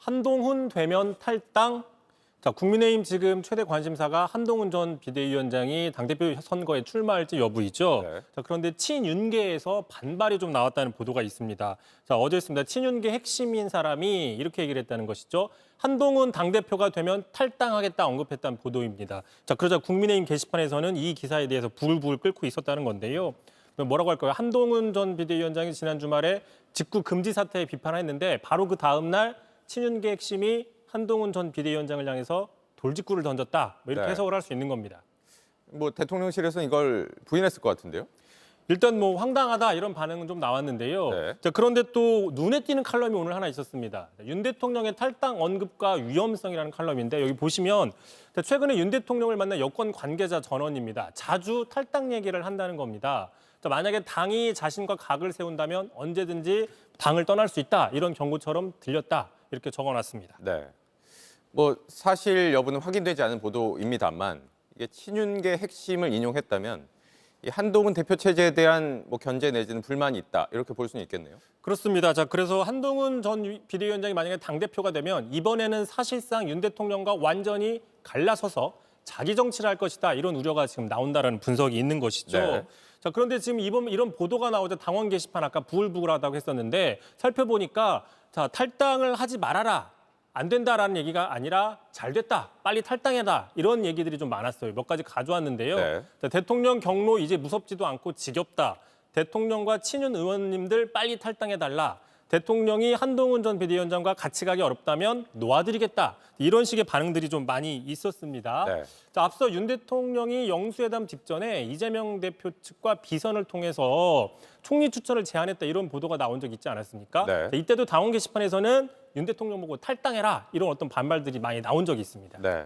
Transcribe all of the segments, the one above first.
한동훈 되면 탈당. 자, 국민의힘 지금 최대 관심사가 한동훈 전 비대위원장이 당대표 선거에 출마할지 여부이죠. 네. 자, 그런데 친윤계에서 반발이 좀 나왔다는 보도가 있습니다. 자, 어제였습니다. 친윤계 핵심인 사람이 이렇게 얘기를 했다는 것이죠. 한동훈 당대표가 되면 탈당하겠다 언급했다는 보도입니다. 자, 그러자 국민의힘 게시판에서는 이 기사에 대해서 불불 끓고 있었다는 건데요. 뭐라고 할까요? 한동훈 전 비대위원장이 지난 주말에 직구 금지 사태에 비판했는데 바로 그 다음 날 친윤계 핵심이 한동훈 전 비대위원장을 향해서 돌직구를 던졌다. 이렇게 네. 해석을 할 수 있는 겁니다. 뭐 대통령실에서는 이걸 부인했을 것 같은데요. 일단 뭐 황당하다 이런 반응은 좀 나왔는데요. 네. 자, 그런데 또 눈에 띄는 칼럼이 오늘 하나 있었습니다. 윤 대통령의 탈당 언급과 위험성이라는 칼럼인데 여기 보시면 최근에 윤 대통령을 만난 여권 관계자 전원입니다. 자주 탈당 얘기를 한다는 겁니다. 자, 만약에 당이 자신과 각을 세운다면 언제든지 당을 떠날 수 있다. 이런 경고처럼 들렸다. 이렇게 적어놨습니다. 네. 뭐 사실 여부는 확인되지 않은 보도입니다만 이게 친윤계 핵심을 인용했다면 이 한동훈 대표 체제에 대한 뭐 견제 내지는 불만이 있다 이렇게 볼 수는 있겠네요. 그렇습니다. 자, 그래서 한동훈 전 비대위원장이 만약에 당대표가 되면 이번에는 사실상 윤 대통령과 완전히 갈라서서 자기 정치를 할 것이다. 이런 우려가 지금 나온다는 분석이 있는 것이죠. 네. 자, 그런데 지금 이런 보도가 나오자 당원 게시판 아까 부글부글하다고 했었는데 살펴보니까 자, 탈당을 하지 말아라. 안 된다라는 얘기가 아니라 잘 됐다. 빨리 탈당해라. 이런 얘기들이 좀 많았어요. 몇 가지 가져왔는데요. 네. 자, 대통령 경로 이제 무섭지도 않고 지겹다. 대통령과 친윤 의원님들 빨리 탈당해달라. 대통령이 한동훈 전 비대위원장과 같이 가기 어렵다면 놓아드리겠다. 이런 식의 반응들이 좀 많이 있었습니다. 네. 자, 앞서 윤 대통령이 영수회담 직전에 이재명 대표 측과 비선을 통해서 총리 추천을 제안했다. 이런 보도가 나온 적 있지 않았습니까? 네. 자, 이때도 당원 게시판에서는 윤 대통령 보고 탈당해라. 이런 어떤 반발들이 많이 나온 적이 있습니다. 네.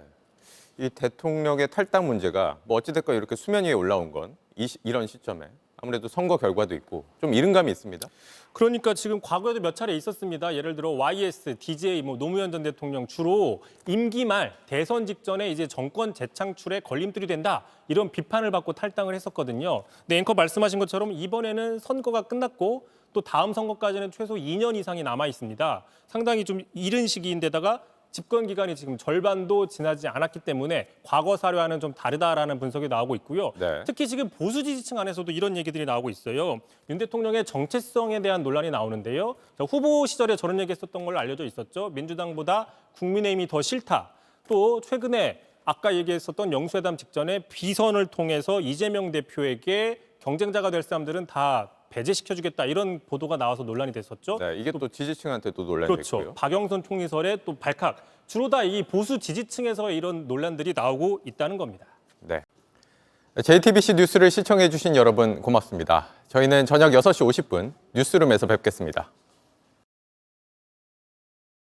이 대통령의 탈당 문제가 뭐 어찌됐건 이렇게 수면 위에 올라온 건 이런 시점에 아무래도 선거 결과도 있고 좀 이른감이 있습니다. 그러니까 지금 과거에도 몇 차례 있었습니다. 예를 들어 YS, DJ, 노무현 전 대통령 주로 임기 말 대선 직전에 이제 정권 재창출에 걸림돌이 된다. 이런 비판을 받고 탈당을 했었거든요. 근데 앵커 말씀하신 것처럼 이번에는 선거가 끝났고 또 다음 선거까지는 최소 2년 이상이 남아 있습니다. 상당히 좀 이른 시기인데다가 집권 기간이 지금 절반도 지나지 않았기 때문에 과거 사례와는 좀 다르다라는 분석이 나오고 있고요. 네. 특히 지금 보수 지지층 안에서도 이런 얘기들이 나오고 있어요. 윤 대통령의 정체성에 대한 논란이 나오는데요. 후보 시절에 저런 얘기했었던 걸로 알려져 있었죠. 민주당보다 국민의힘이 더 싫다. 또 최근에 아까 얘기했었던 영수회담 직전에 비선을 통해서 이재명 대표에게 경쟁자가 될 사람들은 다 배제시켜주겠다 이런 보도가 나와서 논란이 됐었죠. 네, 이게 또 지지층한테 또 논란이 그렇죠. 됐고요. 박영선 총리설의 또 발칵. 주로 다 이 보수 지지층에서 이런 논란들이 나오고 있다는 겁니다. 네. JTBC 뉴스를 시청해 주신 여러분 고맙습니다. 저희는 저녁 6시 50분 뉴스룸에서 뵙겠습니다.